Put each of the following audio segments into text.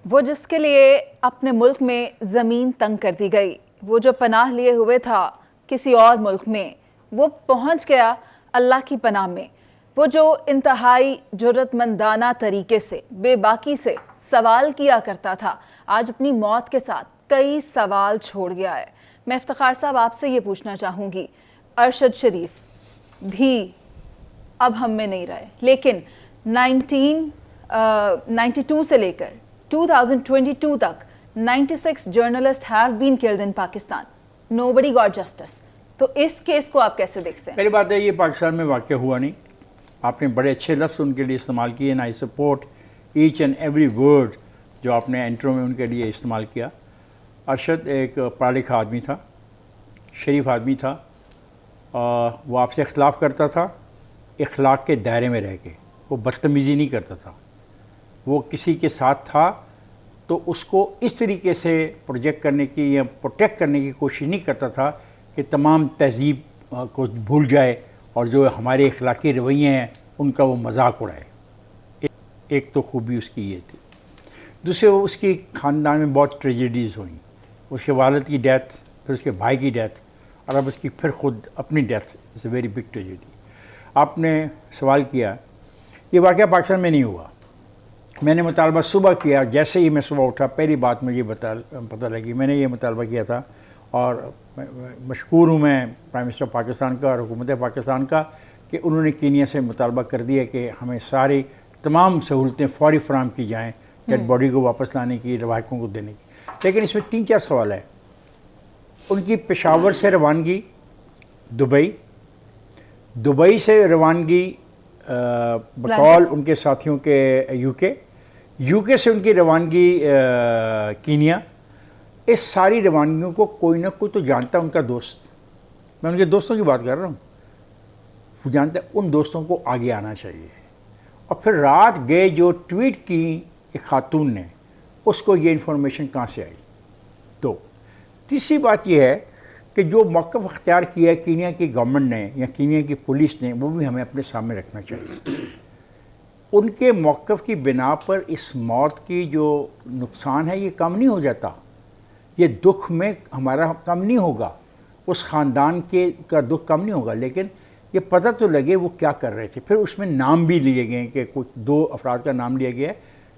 وہ جس کے لیے اپنے ملک میں زمین تنگ کر دی گئی، وہ جو پناہ لیے ہوئے تھا کسی اور ملک میں، وہ پہنچ گیا اللہ کی پناہ میں۔ وہ جو انتہائی جرأت مندانہ طریقے سے بے باکی سے سوال کیا کرتا تھا، آج اپنی موت کے ساتھ کئی سوال چھوڑ گیا ہے۔ میں افتخار صاحب آپ سے یہ پوچھنا چاہوں گی، ارشد شریف بھی اب ہم میں نہیں رہے، لیکن 1992 سے لے کر 2022 تک 96 journalists have been killed in Pakistan. Nobody got justice. تو اس کیس کو آپ کیسے دیکھتے ہیں؟ پہلی بات ہے یہ پاکستان میں واقع ہوا نہیں، آپ نے بڑے اچھے لفظ ان کے لیے استعمال کیے، and I support each and every word جو آپ نے انٹرو میں ان کے لیے استعمال کیا۔ ارشد ایک پڑھا لکھا آدمی تھا، شریف آدمی تھا، وہ آپ سے اختلاف کرتا تھا اخلاق کے دائرے میں رہ کے، وہ بدتمیزی نہیں کرتا تھا، وہ کسی کے ساتھ تھا تو اس کو اس طریقے سے پروجیکٹ کرنے کی یا پروٹیکٹ کرنے کی کوشش نہیں کرتا تھا کہ تمام تہذیب کو بھول جائے اور جو ہمارے اخلاقی رویے ہیں ان کا وہ مذاق اڑائے۔ ایک تو خوبی اس کی یہ تھی۔ دوسرے، وہ اس کی خاندان میں بہت ٹریجڈیز ہوئیں، اس کے والد کی ڈیتھ، پھر اس کے بھائی کی ڈیتھ، اور اب اس کی پھر خود اپنی death, it's a very big tragedy. آپ نے سوال کیا، یہ واقعہ پاکستان میں نہیں ہوا۔ میں نے مطالبہ صبح کیا، جیسے ہی میں صبح اٹھا پہلی بات مجھے پتہ لگی، میں نے یہ مطالبہ کیا تھا، اور مشکور ہوں میں پرائم منسٹر پاکستان کا اور حکومت پاکستان کا کہ انہوں نے کینیا سے مطالبہ کر دیا کہ ہمیں ساری تمام سہولتیں فوری فراہم کی جائیں، ڈیڈ باڈی کو واپس لانے کی، لواحقوں کو دینے کی۔ لیکن اس میں 3-4 سوال ہیں۔ ان کی پشاور سے روانگی دبئی سے روانگی بقول ان کے ساتھیوں کے یو کے سے ان کی روانگی کینیا، اس ساری روانگیوں کو کوئی نہ کوئی تو جانتا ہے، ان کا دوست، میں ان کے دوستوں کی بات کر رہا ہوں، وہ جانتا ہے، ان دوستوں کو آگے آنا چاہیے۔ اور پھر رات گئے جو ٹویٹ کی ایک خاتون نے، اس کو یہ انفارمیشن کہاں سے آئی؟ دو۔ تیسری بات یہ ہے کہ جو موقف اختیار کیا ہے کینیا کی گورنمنٹ نے یا کینیا کی پولیس نے، وہ بھی ہمیں اپنے سامنے رکھنا چاہیے۔ ان کے موقف کی بنا پر اس موت کی جو نقصان ہے یہ کم نہیں ہو جاتا، یہ دکھ میں ہمارا کم نہیں ہوگا، اس خاندان کا دکھ کم نہیں ہوگا، لیکن یہ پتہ تو لگے وہ کیا کر رہے تھے۔ پھر اس میں نام بھی لیے گئے کہ کچھ 2 افراد کا نام لیا گیا ہے،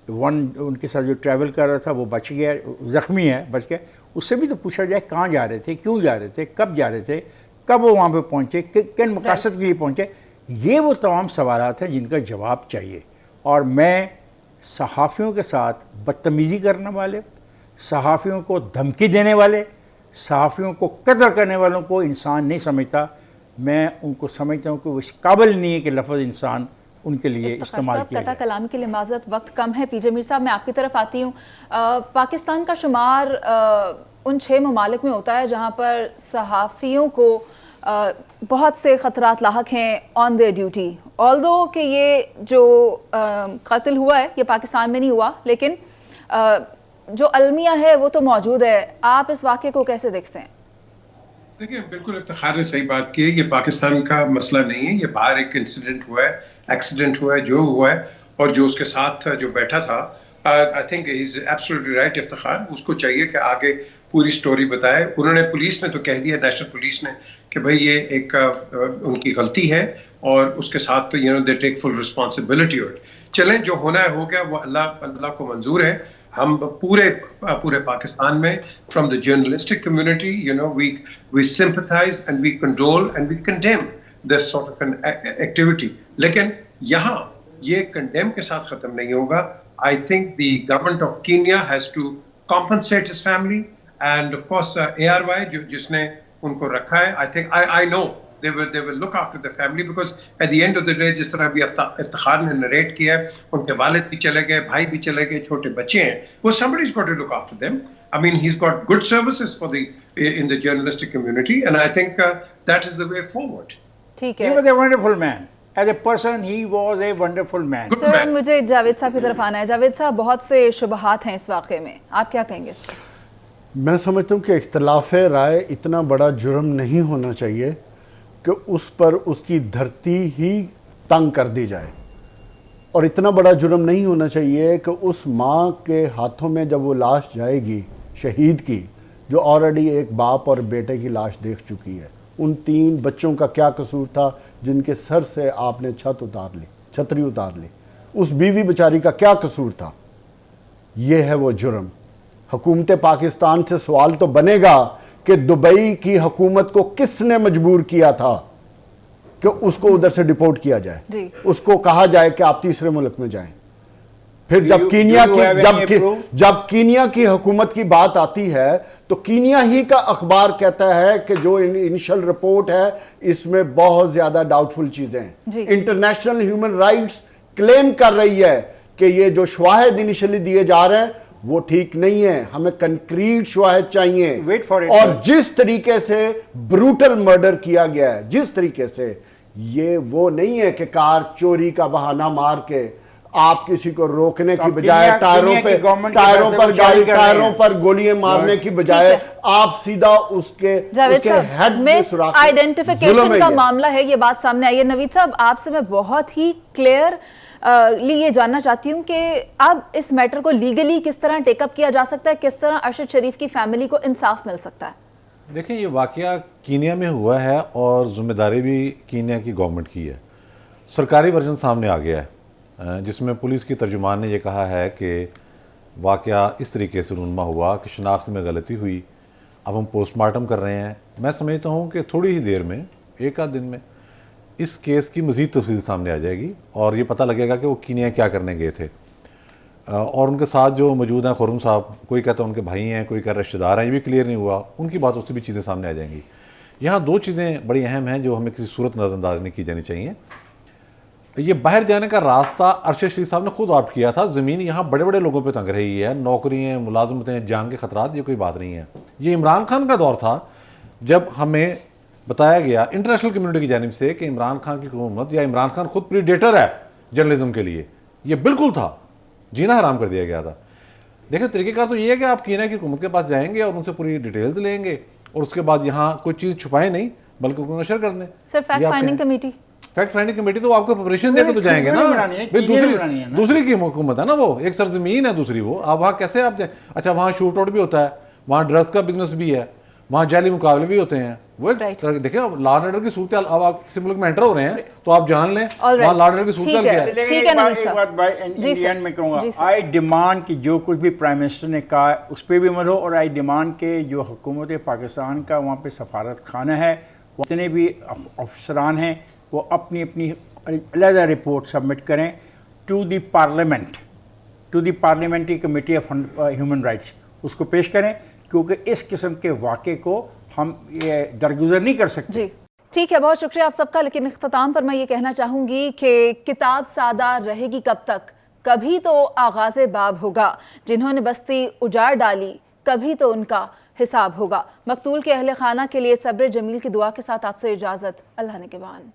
ان کے ساتھ جو ٹریول کر رہا تھا وہ بچ گیا، زخمی ہے، بچ گیا۔ اس سے بھی تو پوچھا جائے کہاں جا رہے تھے، کیوں جا رہے تھے، کب جا رہے تھے، کب وہ وہاں پہ پہنچے، کن مقاصد کے لیے پہنچے۔ یہ وہ تمام سوالات ہیں جن کا جواب چاہیے۔ اور میں صحافیوں کے ساتھ بدتمیزی کرنے والے، صحافیوں کو دھمکی دینے والے، صحافیوں کو قتل کرنے والوں کو انسان نہیں سمجھتا۔ میں ان کو سمجھتا ہوں کہ وہ اس قابل نہیں ہے کہ لفظ انسان ان کے لیے استعمال کیا جائے۔ قطع کلامی کے لیے معذرت، وقت کم ہے۔ پی جے میر صاحب، میں آپ کی طرف آتی ہوں۔ پاکستان کا شمار ان 6 ممالک میں ہوتا ہے جہاں پر صحافیوں کو بہت سے خطرات لاحق ہیں آن دیئر ڈیوٹی، آلدو کہ یہ جو قتل ہوا ہے یہ پاکستان میں نہیں ہوا، لیکن جو المیہ ہے وہ تو موجود ہے۔ آپ اس واقعے کو کیسے دیکھتے ہیں؟ دیکھیں، بالکل افتخار نے صحیح بات کی ہے، یہ پاکستان کا مسئلہ نہیں ہے، یہ باہر ایک انسیڈنٹ ہوا ہے، ایکسیڈنٹ ہوا ہے، جو ہوا ہے، اور جو اس کے ساتھ جو بیٹھا تھا، I think he is absolutely right Iftikhar, اس کو چاہیے کہ آگے پوری سٹوری بتائے۔ انہوں نے، پولیس نے تو کہہ دیا، نیشنل پولیس نے، کہ بھئی یہ ایک ان کی غلطی ہے اور اس کے ساتھ تو دے ٹیک فل رسپانسبلٹی۔ چلیں، جو ہونا ہے ہو گیا، وہ اللہ کو منظور ہے۔ ہم پورے پاکستان میں from the journalistic community, we sympathize and we condole and we condemn this sort of an activity. لیکن یہاں یہ condemn کے ساتھ ختم نہیں ہوگا۔ I think the government of Kenya has to compensate his family and of course ARY جس نے ان کو رکھا ہے، I know they will look after the family because at the end of the day جس طرح بھی افتخار نے نریٹ کیا ہے، ان کے والد بھی چلے گئے، بھائی بھی چلے گئے، چھوٹے بچے ہیں، وہ somebody's got to look after them. I mean, he's got good services in the journalistic community and I think that is the way forward. ٹھیک ہے۔ He was a wonderful man. As a person, he was a wonderful man. سر، مجھے جاوید صاحب کی طرف آنا ہے۔ جاوید صاحب، بہت سے شبہات ہیں اس واقعے میں، آپ کیا کہیں گے اس پر؟ میں سمجھتا ہوں کہ اختلاف رائے اتنا بڑا جرم نہیں ہونا چاہیے کہ اس پر اس کی دھرتی ہی تنگ کر دی جائے۔ اور اتنا بڑا جرم نہیں ہونا چاہیے کہ اس ماں کے ہاتھوں میں جب وہ لاش جائے گی شہید کی، جو آلریڈی ایک باپ اور بیٹے کی لاش دیکھ چکی ہے، ان 3 بچوں کا کیا قصور تھا جن کے سر سے آپ نے چھتری اتار لی؟ اس بیوی بیچاری کا کیا قصور تھا؟ یہ ہے وہ جرم۔ حکومت پاکستان سے سوال تو بنے گا کہ دبئی کی حکومت کو کس نے مجبور کیا تھا کہ اس کو ادھر سے ڈیپورٹ کیا جائے، اس کو کہا جائے کہ آپ تیسرے ملک میں جائیں۔ پھر جب کینیا کی حکومت کی بات آتی ہے تو کینیا ہی کا اخبار کہتا ہے کہ جو انیشل رپورٹ ہے اس میں بہت زیادہ ڈاؤٹ فل چیزیں ہیں۔ انٹرنیشنل ہیومن رائٹس کلیم کر رہی ہے کہ یہ جو شواہد انیشلی دیے جا رہے ہیں وہ ٹھیک نہیں ہے، ہمیں کنکریٹ شواہد چاہیے۔ اور جس طریقے سے بروٹل مرڈر کیا گیا ہے، جس طریقے سے، یہ وہ نہیں ہے کہ کار چوری کا بہانہ مار کے آپ کسی کو روکنے کی بجائے ٹائروں پر گولیاں مارنے کی بجائے آپ سیدھا اس کے ہیڈ میں سوراخ۔ آئیڈینٹیفیکیشن کا معاملہ ہے، یہ بات سامنے آئی ہے۔ نوید صاحب، آپ سے میں بہت ہی کلیئر یہ جاننا چاہتی ہوں کہ اب اس میٹر کو لیگلی کس طرح ٹیک اپ کیا جا سکتا ہے، کس طرح ارشد شریف کی فیملی کو انصاف مل سکتا ہے؟ دیکھیں، یہ واقعہ کینیا میں ہوا ہے اور ذمہ داری بھی کینیا کی گورنمنٹ کی ہے۔ سرکاری ورژن سامنے آ گیا ہے جس میں پولیس کی ترجمان نے یہ کہا ہے کہ واقعہ اس طریقے سے رونما ہوا کہ شناخت میں غلطی ہوئی، اب ہم پوسٹ مارٹم کر رہے ہیں۔ میں سمجھتا ہوں کہ تھوڑی ہی دیر میں، 1 دن میں، اس کیس کی مزید تفصیل سامنے آ جائے گی اور یہ پتہ لگے گا کہ وہ کینیا کیا کرنے گئے تھے، اور ان کے ساتھ جو موجود ہیں خرم صاحب، کوئی کہتا ہے ان کے بھائی ہیں، کوئی کہہ رشتہ دار ہیں، یہ بھی کلیئر نہیں ہوا، ان کی باتوں سے بھی چیزیں سامنے آ جائیں گی۔ یہاں 2 چیزیں بڑی اہم ہیں جو ہمیں کسی صورت نظر انداز نہیں کی جانی چاہیے۔ یہ باہر جانے کا راستہ ارشد شریف صاحب نے خود آپٹ کیا تھا۔ زمین یہاں بڑے بڑے لوگوں پہ تنگ رہی ہے، نوکریاں، ملازمتیں، جان کے خطرات، یہ کوئی بات نہیں ہے۔ یہ عمران خان کا دور تھا جب ہمیں بتایا گیا انٹرنیشنل کمیونٹی کی جانب سے کہ عمران خان کی حکومت یا عمران خان خود پریڈیٹر ہے جرنلزم کے لیے، یہ بالکل تھا، جینا حرام کر دیا گیا تھا۔ دیکھیں، طریقہ کار تو یہ ہے کہ آپ کینیا کی حکومت کے پاس جائیں گے اور ان سے پوری ڈیٹیلز لیں گے اور اس کے بعد یہاں کوئی چیز چھپائیں نہیں بلکہ ان کو نشر کر دیں۔ سر، فیکٹ فائنڈنگ کمیٹی تو آپ کو پریپریشن دے کے تو جائیں گے نا، دوسری کی حکومت ہے نا، وہ ایک سرزمین ہے دوسری، وہ آپ وہاں کیسے آپ جائیں؟ اچھا، وہاں شوٹ آؤٹ بھی ہوتا ہے، وہاں ڈرگس کا بزنس بھی ہے، وہاں جعلی مقابلے بھی ہوتے ہیں۔ وہ ایک طرح دیکھیں لا اینڈ آرڈر کی صورتحال، اب آپ کسی ملک میں انٹر ہو رہے ہیں تو آپ جان لیں وہاں لا اینڈ آرڈر کی صورتحال کیا ہے۔ ایک بات بھائی انڈین میں کہوں گا، آئی ڈیمانڈ کہ جو کچھ بھی پرائم منسٹر نے کہا اس پہ بھی عمل ہو، اور آئی ڈیمانڈ کہ جو حکومت پاکستان کا وہاں پہ سفارت خانہ ہے، جتنے بھی افسران ہیں وہ اپنی اپنی علیحدہ رپورٹ سبمٹ کریں to the parliament, to the parliamentary committee of human rights, اس کو پیش کریں، کیونکہ اس قسم کے واقعے کو ہم یہ درگزر نہیں کر سکتے۔ جی ٹھیک ہے، بہت شکریہ آپ سب کا۔ لیکن اختتام پر میں یہ کہنا چاہوں گی کہ کتاب سادہ رہے گی کب تک؟ کبھی تو آغاز باب ہوگا۔ جنہوں نے بستی اجاڑ ڈالی، کبھی تو ان کا حساب ہوگا۔ مقتول کے اہل خانہ کے لیے صبر جمیل کی دعا کے ساتھ آپ سے اجازت، اللہ نگہبان۔